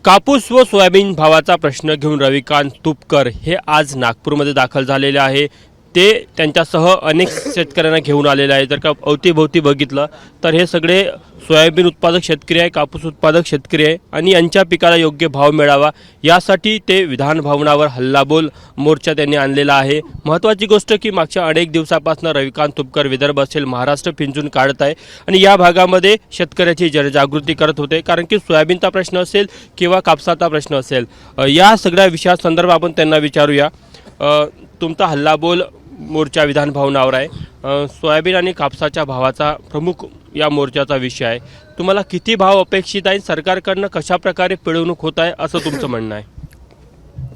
कापूस व सोयाबीन भावाचा प्रश्न घेऊन रविकांत तुपकर हे आज नागपूरमध्ये दाखल झालेले आहे। ते त्यांच्यासह अनेक शेतकऱ्यांना घेऊन आलेले आहे। जर का अवतीभोवती बघितलं तर हे सगळे सोयाबीन उत्पादक शेतकरी आहे, कापूस उत्पादक शेतकरी आहे आणि यांच्या पिकाला योग्य भाव मिळावा यासाठी ते विधान भवनावर हल्लाबोल मोर्चा त्यांनी आणलेला आहे। महत्त्वाची गोष्ट की मागच्या अनेक दिवसापासून रविकांत तुपकर विदर्भ असेल महाराष्ट्र पिंजून काढत आहे आणि या भागामध्ये शेतकऱ्याची जनजागृती करत होते, कारण की सोयाबीनचा प्रश्न असेल किंवा कापसाचा प्रश्न असेल या सगळ्या विषयासंदर्भात आपण त्यांना विचारूया। तुमचा हल्लाबोल मोर्चा विधान भवनावर आहे। सोयाबीन आणि कापसाच्या भावाचा प्रमुख या मोर्चाचा विषय आहे। तुम्हाला किती भाव अपेक्षित आहे, सरकारकडनं कशा प्रकारे पिळवणूक होत आहे असं तुमचं म्हणणं आहे?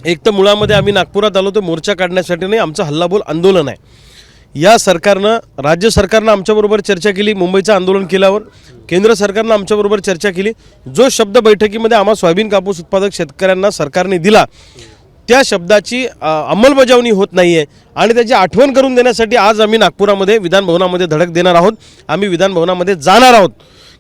एक तर मुळामध्ये आम्ही नागपुरात आलो तर मोर्चा काढण्यासाठी नाही, आमचं हल्लाबोल आंदोलन आहे। या सरकारनं राज्य सरकारनं आमच्याबरोबर चर्चा केली, मुंबईचं आंदोलन केल्यावर केंद्र सरकारनं आमच्याबरोबर चर्चा केली। जो शब्द बैठकीमध्ये आम्हा सोयाबीन कापूस उत्पादक शेतकऱ्यांना सरकारने दिला त्या शब्दाची अंमलबजावणी होत नाही आहे आणि त्याची आठवण करून देण्यासाठी आज आम्ही नागपुरामध्ये विधान भवनामध्ये धडक देणार आहोत। आम्ही विधान भवनामध्ये जाणार आहोत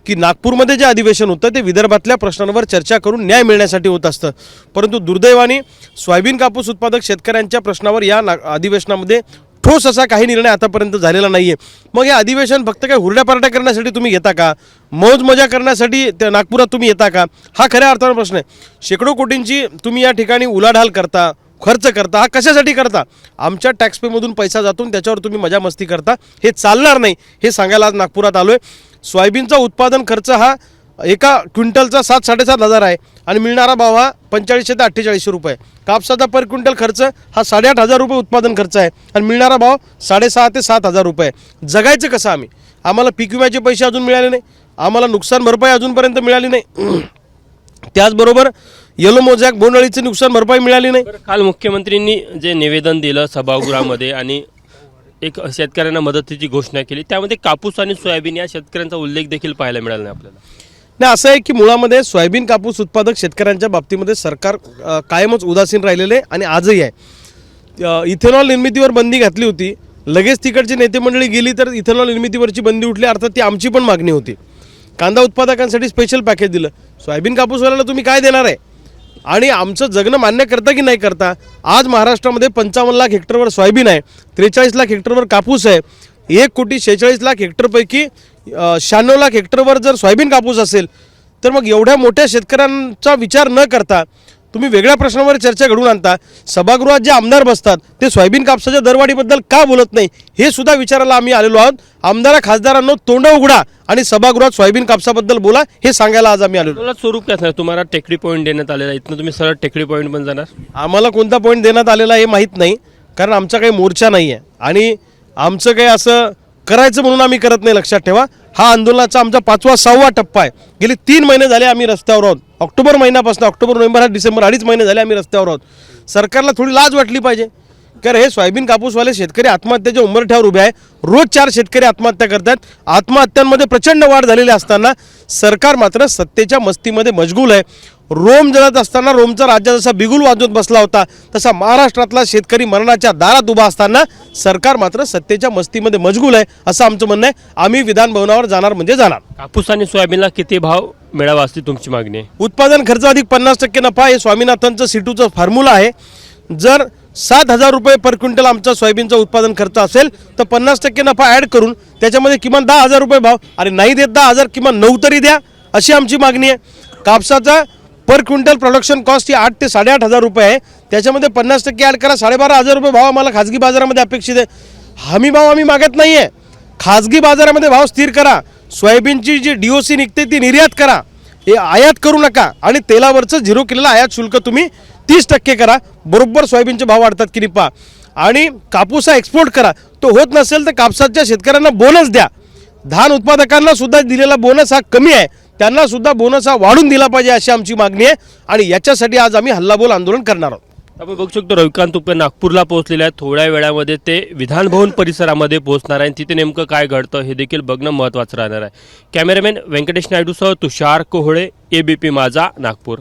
की नागपूरमध्ये जे अधिवेशन होतं ते विदर्भातल्या प्रश्नांवर चर्चा करून न्याय मिळण्यासाठी होत असतं, परंतु दुर्दैवाने सोयाबीन कापूस उत्पादक शेतकऱ्यांच्या प्रश्नावर या अधिवेशनामध्ये ठोस असा काही निर्णय आतापर्यंत झालेला नाही आहे। मग हे अधिवेशन फक्त काय हुरड्या पार्ट्या करण्यासाठी तुम्ही घेता का, मौज मजा करण्यासाठी त्या नागपुरात तुम्ही येता का, हा खऱ्या अर्थाने प्रश्न आहे। शेकडो कोटींची तुम्ही या ठिकाणी उलाढाल करता, खर्च करता, हा कशासाठी करता? आमच्या टॅक्स पेमधून पैसा जातून त्याच्यावर तुम्ही मजा मस्ती करता, हे चालणार नाही हे सांगायला आज नागपुरात आलो आहे। सोयाबीनचा उत्पादन खर्च हा एका क्विंटलचा 7-7.5 हजार आहे आणि मिळणारा भाव हा 4500 ते 4800 रुपये। कापसाचा पर क्विंटल खर्च हा 8.5 हजार रुपये उत्पादन खर्च आहे आणि मिळणारा भाव 6.5 ते 7 हजार रुपये। जगायचं कसं आम्ही? आम्हाला पीक विम्याचे पैसे अजून मिळाले नाही, आम्हाला नुकसान भरपाई अजूनपर्यंत मिळाली नाही, त्याचबरोबर येलो मोजॅक बोंडअळीची नुकसान भरपाई मिळाली नाही। काल मुख्यमंत्र्यांनी जे निवेदन दिलं सभागृहामध्ये आणि एक शेतकऱ्यांना मदतीची घोषणा केली, त्यामध्ये कापूस आणि सोयाबीन या शेतकऱ्यांचा उल्लेख देखील पाहायला मिळाला नाही आपल्याला। नाही, असं आहे की मुळामध्ये सोयाबीन कापूस उत्पादक शेतकऱ्यांच्या बाबतीमध्ये सरकार कायमच उदासीन राहिलेले आणि आजही आहे। इथेनॉल निर्मितीवर बंदी घातली होती, लगेच तिकडची नेते मंडळी गेली तर इथेनॉल निर्मितीवरची बंदी उठली, अर्थात ती आमची पण मागणी होती। कांदा उत्पादकांसाठी स्पेशल पॅकेज दिलं, सोयाबीन कापूसवाल्याला तुम्ही काय देणार आहे आणि आमचं जगणं मान्य करता की नाही करता? आज महाराष्ट्रामध्ये 55 लाख हेक्टरवर सोयाबीन आहे, 43 लाख हेक्टरवर कापूस आहे, 1,46,00,000 हेक्टरपैकी 96 लाख हेक्टरवर जर सोयाबीन कापूस असेल तर मग एवढ्या मोठ्या शेतकऱ्यांचा विचार न करता तुम्ही वेगळ्या प्रश्नावर चर्चा घडवून आणता। सभागृहात जे आमदार बसतात ते सोयाबीन कापसाच्या दरवाढीबद्दल का बोलत नाही हे सुद्धा विचारायला आम्ही आलेलो आहोत। आमदार खासदारांनो तोंड उघडा आणि सभागृहात सोयाबीन कापसाबद्दल बोला हे सांगायला आज आम्ही आलेलो। तुम्हाला स्वरूप काय सांगा, तुम्हाला टेकडी पॉईंट देण्यात आलेला आहे, इथनं तुम्ही सरळ टेकडी पॉईंट पण जाणार? आम्हाला कोणता पॉईंट देण्यात आलेला हे माहीत नाही, कारण आमचा काही मोर्चा नाही आहे आणि आमचं काही असं करायचं म्हणून आम्ही करत नाही। लक्षात ठेवा, हा आंदोलनाचा आमचा 5वा-6वा टप्पा आहे। गेले 3 महिने झाले आम्ही रस्त्यावर आहोत। ऑक्टोबर महिन्यापासून ऑक्टोबर नोव्हेंबर डिसेंबर 2.5 महिने झाले आम्ही रस्त्यावर आहोत। सरकारला थोडी लाज वाटली पाहिजे, कारण हे सोयाबीन कापूसवाले शेतकरी आत्महत्याच्या उंबरठ्यावर उभे आहे। रोज 4 शेतकरी आत्महत्या करतात। आत्महत्यांमध्ये प्रचंड वाढ झालेली असताना सरकार मात्र सत्तेच्या मस्तीमध्ये मशगूल आहे। रोम जळत असताना रोमचा राजा जसा बिगुल वाजवत बसला होता तसा महाराष्ट्रातला शेतकरी मरणाच्या दारात उभा असताना सरकार मात्र सत्तेच्या मस्तीमध्ये मशगूल आहे असं आमचं म्हणणं आहे। आम्ही विधान भवनावर जाणार म्हणजे जाणार। कापूस आणि सोयाबीनला किती भाव मिळावा असती तुमची मागणी आहे? उत्पादन खर्च अधिक 50% नफा हे स्वामीनाथनचं C2चं फॉर्म्युला आहे। जर 7,000 रुपये पर क्विंटल आमचा सोयाबीनचा उत्पादन खर्च असेल तर 50% नफा ॲड करून त्याच्यामध्ये किमान 10,000 रुपये भाव, आणि नाही देत 10,000 किमान 9 तरी द्या अशी आमची मागणी आहे। कापसाचा पर क्विंटल प्रोडक्शन कॉस्ट ही 8 ते 8,500 रुपये आहे, त्याच्यामध्ये 50% ॲड करा, 12,500 रुपये भाव आम्हाला खाजगी बाजारामध्ये अपेक्षित आहे। हमी भाव आम्ही मागत नाही आहे, खाजगी बाजारामध्ये भाव स्थिर करा। सोयाबीनची जी DOC निघते ती निर्यात करा, हे आयात करू नका आणि तेलावरचं 0 केलेलं आयात शुल्क तुम्ही 30% करा, बरोबर सोयाबीनचे भाव वाढतात की नाही पहा। आणि कापूस हा एक्सपोर्ट करा, तो होत नसेल तर कापसाच्या शेतकऱ्यांना बोनस द्या। धान उत्पादकांना सुद्धा दिलेला बोनस हा कमी आहे, त्यांना सुद्धा बोनस हा वाढून दिला पाहिजे अशी आमची मागणी आहे आणि याच्यासाठी आज आम्ही हल्लाबोल आंदोलन करणार आहोत। आपण बघू शकतो रविकांत तुपकर नागपूरला पोहोचलेले आहेत। थोड्या वेळामध्ये ते विधान भवन परिसरामध्ये पोहोचणार आहे, तिथे नेमकं काय घडतं हे देखील बघणं महत्त्वाचं राहणार आहे। कॅमेरामॅन व्यंकटेश नायडूसह तुषार कोहळे, ABP माझा, नागपूर।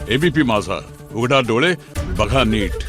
ABP माझा, उघडा डोळे बघा नीट।